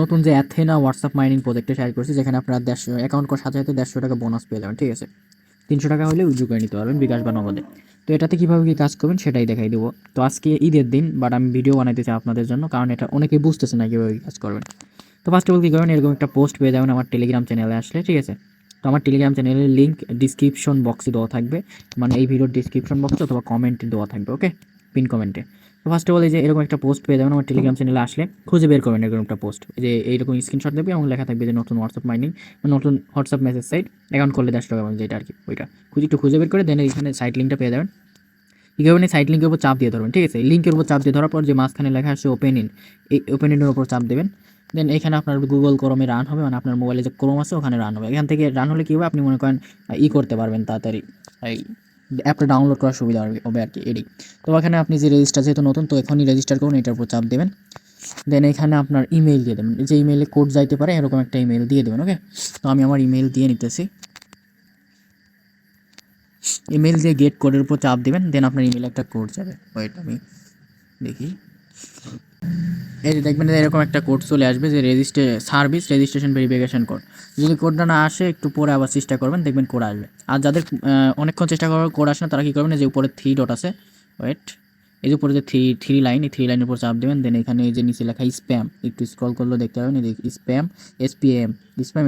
নতুন যে Athena WhatsApp mining প্রজেক্টে শেয়ার করছি, যেখানে আপনারা 150 অ্যাকাউন্ট করার সাথে সাথে 150 টাকা বোনাস পেয়ে যাবেন। ঠিক আছে, 300 টাকা হলে উইথড্র করে নিতে পারবেন বিকাশ বা নগদে। তো এটাতে কীভাবে কী কাজ করবেন সেটাই দেখাই দেবো। তো আজকে ঈদের দিন, বাট আমি ভিডিও বানাইতে চাই আপনাদের জন্য, কারণ এটা অনেকেই বুঝতেছে না কীভাবে কাজ করবেন। তো ফার্স্ট অফ অল কী করবেন, এরকম একটা পোস্ট পেয়ে যাবেন আমার টেলিগ্রাম চ্যানেলে আসলে। ঠিক আছে, তো আমার টেলিগ্রাম চ্যানেলের লিঙ্ক ডিসক্রিপশন বক্সে দেওয়া থাকবে, মানে এই ভিডিওর ডিসক্রিপশন বক্সে অথবা কমেন্টে দেওয়া থাকবে। ওকে, পিন কমেন্টে। তো ফার্স্ট অফ অল এই যে এরকম একটা পোস্ট পেয়ে যাবেন আমার টেলিগ্রাম চ্যানেলে আসলে, খুঁজে বের করবেন এরকম একটা পোস্ট, যে এইরকম স্ক্রিনশট দেবে এবং লেখা থাকবে যে নতুন হোয়াটসঅ্যাপ মাইনিং, নতুন হোয়াটসঅ্যাপ মেসেজ সাইট, অ্যাকাউন্ট করলে 100 টাকা যেটা আর কি, ওইটা খুঁজে বের করে দেন এখানে সাইট লিঙ্কটা পেয়ে যাবেন। কী করবেন, এই সাইট লিঙ্কের উপর চাপ দিয়ে ধরবেন। ঠিক আছে, লিঙ্কের উপর চাপ দিয়ে ধরার পর যে মাঝখানে লেখা আসছে ওপেন ইন, এই ওপেন ইনের উপর চাপ দেবেন। দেন এখানে আপনার গুগল ক্রোমে রান হবে, মানে আপনার মোবাইলে যে ক্রোম আছে ওখানে রান হবে। এখান থেকে রান হলে কী হবে, আপনি মনে করেন করতে পারবেন তাড়াতাড়ি, এই অ্যাপটা ডাউনলোড করার সুবিধা হবে আর কি এডি। তো এখানে আপনি যে রেজিস্টার, যেহেতু নতুন তো এখনই রেজিস্টার করুন, এটার উপর চাপ দেবেন। দেন এখানে আপনার ইমেইল দিয়ে দেবেন, যে ইমেইলে কোড যাইতে পারে এরকম একটা ইমেইল দিয়ে দেবেন। ওকে, তো আমি আমার ইমেইল দিয়ে নিতেছি। ইমেইল দিয়ে গেট কোডের উপর চাপ দেবেন। দেন আপনার ইমেইলে একটা কোড যাবে, ওয়েট আমি দেখি। এই যে দেখবেন এরকম একটা কোড চলে আসবে, যে সার্ভিস রেজিস্ট্রেশন ভেরিফিকেশন কোড। যদি কোডটা না আসে একটু পরে আবার চেষ্টা করবেন, দেখবেন কোড আসবে। আর যাদের অনেকক্ষণ চেষ্টা করার কোড আসে না, তারা কী করবেন, যে উপরে 3 ডট আছে, ওয়েট, এই যে উপরে যে থ্রি লাইন, এই 3 লাইনের উপর চাপ দেবেন। দেন এখানে এই যে নিচে লেখা স্প্যাম, একটু স্ক্রল করলেও দেখতে পাবেন এই যে স্প্যাম,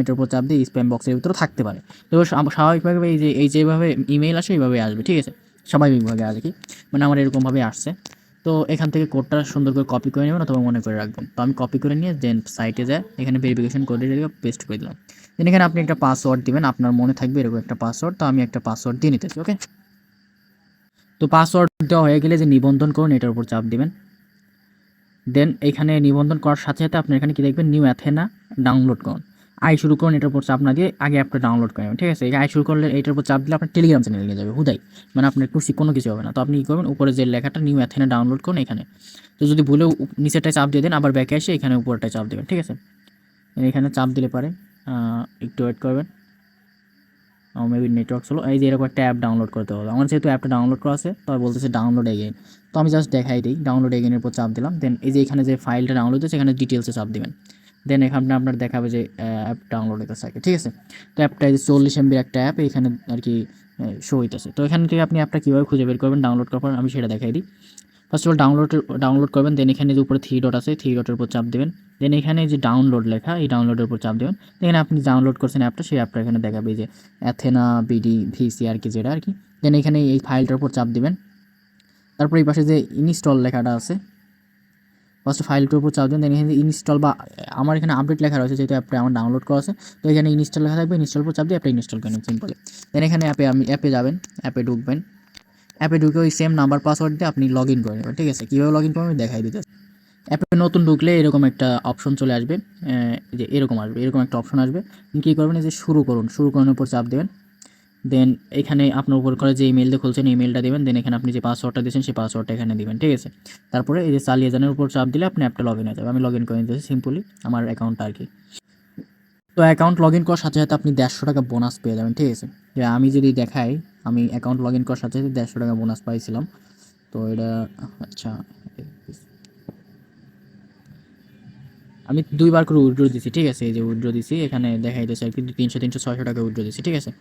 এটার উপর চাপ দিয়ে স্প্যাম বক্সের ভিতরে থাকতে পারে। তো স্বাভাবিকভাবে যেভাবে ইমেইল আসে এইভাবে আসবে। ঠিক আছে, স্বাভাবিকভাবে আসে কি, মানে আমার এরকমভাবে আসছে। তো এখান থেকে কোডটা সুন্দর করে কপি করে নেবেন অথবা মনে করে রাখবেন। তো আমি কপি করে নিয়ে দেন সাইটে যায়, এখানে ভেরিফিকেশন কোডে পেস্ট করে দিলাম। দেন এখানে আপনি একটা পাসওয়ার্ড দিবেন, আপনার মনে থাকবে এরকম একটা পাসওয়ার্ড। তো আমি একটা পাসওয়ার্ড দিয়ে নিতেছি। ওকে, তো পাসওয়ার্ড দেওয়া হয়ে গেলে যে নিবন্ধন করুন, এটার উপর চাপ দিবেন। দেন এখানে নিবন্ধন করার সাথে সাথে আপনি এখানে কি দেখবেন, নিউ অ্যাথেনা ডাউনলোড করুন, শুরু করুন। এটার উপর চাপ না দিয়ে আগে অ্যাপটা ডাউনলোড করেন। ঠিক আছে, এই শুরু করলে এটার উপর চাপ দিলে আপনার টেলিগ্রাম চ্যানেলে নিয়ে যাবে হুদাই, মানে আপনার কোনো কিছু হবে না। তো আপনি কী করবেন, উপরে যে লেখাটা নিউ অ্যাথেনা ডাউনলোড করুন এখানে, তো যদি ভুলেও নিচেরটায় চাপ দিয়ে দেন, আবার ব্যাকে এসে এখানে উপরটায় চাপ দেবেন। ঠিক আছে, এখানে চাপ দিলে পারে একটু ওয়েট করবেন, মেবি নেটওয়ার্ক স্লো। এই যে এরকম একটা অ্যাপ ডাউনলোড করতে হবে। আমার যেহেতু অ্যাপটা ডাউনলোড করা আছে, তো বলতেছে ডাউনলোড এগেইন। তো আমি জাস্ট দেখাই দিই, ডাউনলোড এগেইনের উপর চাপ দিলাম। দেন এই যে এখানে যে ফাইলটা ডাউনলোড হচ্ছে, এখানে ডিটেলসে চাপ দিবেন। দেন এখানে আপনার দেখাবে যে অ্যাপ ডাউনলোড হইতেছে। ঠিক আছে, তো অ্যাপটা এই যে 40 MB একটা অ্যাপ এখানে আর কি শো হইতেছে। তো এখান থেকে আপনি অ্যাপটা কীভাবে খুঁজে বের করবেন ডাউনলোড করার পর, আমি সেটা দেখাই দিই। ফার্স্ট অফ অল ডাউনলোড করবেন। দেন এখানে যে উপরে 3 ডট আছে, 3 ডটের উপর চাপ দেবেন। দেন এখানে যে ডাউনলোড লেখা, এই ডাউনলোডের উপর চাপ দেবেন। এখানে আপনি ডাউনলোড করছেন অ্যাপটা, সেই অ্যাপটা এখানে দেখাবে যে অ্যাথেনা বিডি ভিসি আর কি, যেটা আর কি। দেন এখানে এই ফাইলটার উপর চাপ দেবেন। তারপর এই পাশে যে ইনস্টল লেখাটা আছে, ফার্স্ট ফাইলটার উপর চাপ দেবেন। দেন এখানে ইনস্টল বা আমার এখানে আপডেট লেখা রয়েছে, যেহেতু অ্যাপটা আমার ডাউনলোড করা আছে, তো এখানে ইনস্টল লেখা থাকবে, ইনস্টল উপর চাপ দিয়ে অ্যাপটা ইনস্টল করেন সিম্পলি। দেন এখানে অ্যাপে যাবেন, অ্যাপে ঢুকবেন। অ্যাপে ঢুকে ওই সেম নাম্বার পাসওয়ার্ড দিয়ে আপনি লগ ইন করে নেবেন। ঠিক আছে, কীভাবে লগ ইন করবেন আমি দেখাই দিতে। অ্যাপে নতুন ঢুকলে এরকম একটা অপশন চলে আসবে, যে এরকম আসবে, এরকম একটা অপশন আসবে। কী করবেন, যে শুরু করুনের উপর চাপ দেবেন। দেন এখানে আপনার উপর করে যে ইমেল দিয়ে খুলছেন ইমেলটা দেবেন। দেন এখানে আপনি যে পাসওয়ার্ডটা দিয়েছেন সেই পাসওয়ার্ডটা এখানে দিবেন। ঠিক আছে, তারপরে এই যে চালিয়ে যানের উপর চাপ দিলে আপনি অ্যাপটা লগ ইন হয়ে যাবে। আমি লগ ইন করে নিতেছি সিম্পলি আমার অ্যাকাউন্টটা আর কি। তো অ্যাকাউন্ট লগ ইন করার সাথে সাথে আপনি 150 টাকা বোনাস পেয়ে যাবেন। ঠিক আছে, যে আমি যদি দেখাই, আমি অ্যাকাউন্ট লগ ইন করার সাথে সাথে 150 টাকা বোনাস পাইছিলাম। তো এটা আচ্ছা, আমি 2বার করে উইথড্র দিছি। ঠিক আছে, এই যে উইথড্র দিছি, এখানে দেখাই দিয়েছে আর কি 300 600 টাকা উইথড্র দিছি। ঠিক আছে,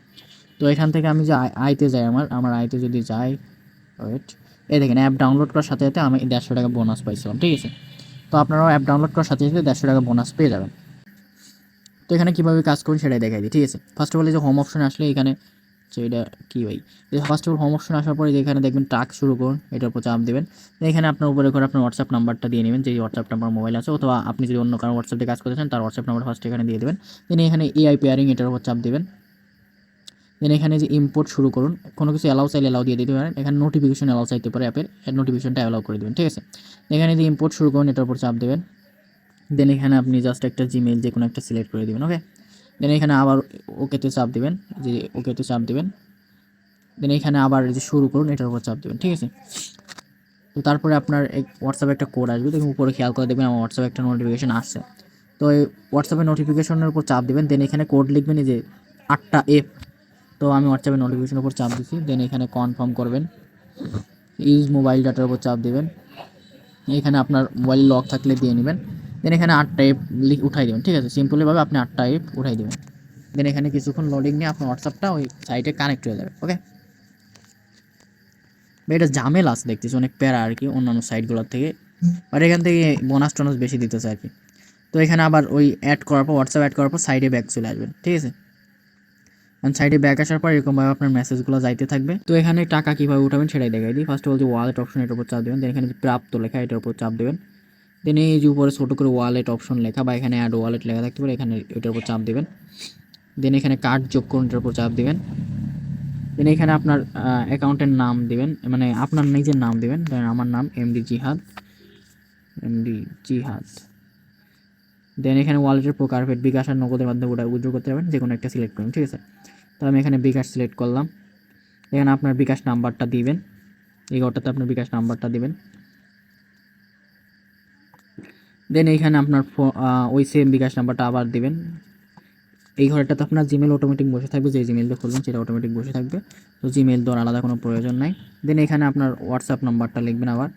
তো এখান থেকে আমি যে আইতে যাই, আমার আইতে যদি যাই, ওয়েট, এই দেখেন অ্যাপ ডাউনলোড করার সাথে সাথে আমি 150 টাকা বোনাস পাইছিলাম। ঠিক আছে, তো আপনারাও অ্যাপ ডাউনলোড করার সাথে সাথে 150 টাকা বোনাস পেয়ে যাবেন। তো এখানে কীভাবে কাজ করুন সেটাই দেখাই দিই। ঠিক আছে, ফার্স্ট অফ অল যে হোম অপশনে আসলে এখানে, এটা কী ভাই, first of all home option আসার পরে যেখানে দেখবেন টাস্ক শুরু করুন, এটার উপর চাপ দেবেন। এখানে আপনার উপরে করে আপনার হোয়াটসঅ্যাপ নাম্বারটা দিয়ে নেবেন, যে হোয়াটসঅ্যাপ নাম্বার মোবাইল আছে, অথবা আপনি যদি অন্য কারো হোয়াটসঅ্যাপে কাজ করতে চান তার হোয়াটসঅ্যাপ নাম্বার ফার্স্ট এখানে দিয়ে দেবেন। দেন এখানে এআই পেয়ারিং, এটার উপর চাপ দেবেন। দেন এখানে যে ইম্পোর্ট শুরু করুন, কোনো কিছু অ্যালাউ চাইলে অ্যালাউ দিয়ে দিতে পারেন। এখানে নোটিফিকেশন অ্যালাউ চাইতে পারে, অ্যাপের নোটিফিকেশনটা অ্যালাউ করে দেবেন। ঠিক আছে, এখানে যে ইম্পোর্ট শুরু করুন, এটার উপর চাপ দেবেন। দেন এখানে আপনি জাস্ট একটা জিমেইল যে কোনো একটা সিলেক্ট করে দেবেন। ওকে, দেন এখানে আবার ওকেতে চাপ দেবেন, যে ওকেতে চাপ দেবেন। দেন এখানে আবার যে শুরু করুন, এটার উপর চাপ দেবেন। ঠিক আছে, তো তারপরে আপনার হোয়াটসঅ্যাপে একটা কোড আসবে, দেখুন উপরে খেয়াল করে দেখবেন আমার হোয়াটসঅ্যাপে একটা নোটিফিকেশন আসছে। তো এই হোয়াটসঅ্যাপের নোটিফিকেশনের উপর চাপ দেবেন। দেন এখানে কোড লিখবেন, এই যে 8টা F। তো আমি হোয়াটসঅ্যাপের নোটিফিকেশনের উপর চাপ দিচ্ছি। দেন এখানে কনফার্ম করবেন, ইউজ মোবাইল ডাটার উপর চাপ দেবেন। এখানে আপনার মোবাইল লক থাকলে দিয়ে নেবেন। দেন এখানে 8টা অ্যাপ উঠাই দেবেন, ঠিক আছে, সিম্পলিভাবে আপনি 8টা অ্যাপ উঠাই দেবেন। দেন এখানে কিছুক্ষণ লোডিং নিয়ে আপনার হোয়াটসঅ্যাপটা ওই সাইটে কানেক্ট হয়ে যাবে। ওকে, এটা ঝামেলা আছে দেখতেছি, অনেক প্যারা আর কি অন্যান্য সাইটগুলোর থেকে, বাট এখান থেকে বোনাস টোনাস বেশি দিতেছে আর কি। তো এখানে আবার ওই অ্যাড করার পর, হোয়াটসঅ্যাপ অ্যাড করার পর সাইডে ব্যাক চলে আসবেন, ঠিক আছে। সাইডে ব্যাক আসার পর এরকমভাবে আপনার মেসেজগুলো যাইতে থাকবে। তো এখানে টাকা কীভাবে উঠাবেন সেটাই দেখাই দিই। ফার্স্ট অফ অল যে ওয়ালেট অপশন এটার উপর চাপ দেবেন, দেন এখানে যে প্রাপ্ত লেখা এটার উপর চাপ দেবেন। দেন এই যে উপরে ছোটো করে ওয়ালেট অপশন লেখা বা এখানে অ্যাড ওয়ালেট লেখা থাকতে পারে, এখানে এটার উপর চাপ দেবেন। দেন এখানে কার্ড যোগ করুন, এটার উপর চাপ দেবেন। দেন এখানে আপনার অ্যাকাউন্টের নাম দিবেন, মানে আপনার নিজের নাম দিবেন। দেন আমার নাম এমডি জিহাদ, এমডি জিহাদ। দেন এখানে ওয়ালেটের প্রকার বিকাশ আর নগদের মাধ্যমে ওটা উইথড্র করতে পারবেন, যে কোনো একটা সিলেক্ট করুন, ঠিক আছে। তো আমি এখানে বিকাশ সিলেক্ট করলাম। এখানে আপনার বিকাশ নাম্বারটা দিবেন, এই ঘরটাতে আপনার বিকাশ নাম্বারটা দিবেন। দেন এইখানে আপনার ওই সেম বিকাশ নাম্বারটা আবার দিবেন। এই ঘরটাতে আপনার জিমেল অটোমেটিক বসে থাকবে, যে জিমেলটা খুলবেন সেটা অটোমেটিক বসে থাকবে, তো জিমেল দেওয়ার আলাদা কোনো প্রয়োজন নাই। দেন এখানে আপনার হোয়াটসঅ্যাপ নাম্বারটা লিখবেন আবার।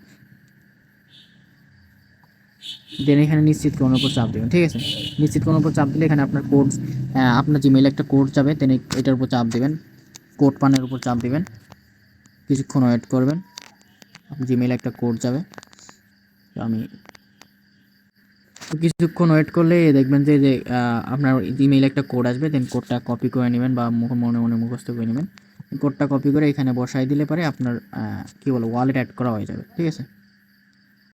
দেন এখানে নিশ্চিত কোণের উপর চাপ দেবেন, ঠিক আছে। নিশ্চিত কোণের উপর চাপ দিলে এখানে আপনার কোড, আপনার জিমেইলে একটা কোড যাবে, দেন এটার উপর চাপ দেবেন, কোড পানের উপর চাপ দিবেন, কিছুক্ষণ ওয়েট করবেন, আপনার জিমেইলে একটা কোড যাবে। তো আমি কিছুক্ষণ ওয়েট করলে দেখবেন যে আপনার ইমেইলে একটা কোড আসবে, দেন কোডটা কপি করে নেবেন বা মনে মনে মুখস্থ করে নেবেন। কোডটা কপি করে এখানে বসাই দিলে পরে আপনার কী বলো ওয়ালেট অ্যাড করা হয়ে যাবে, ঠিক আছে।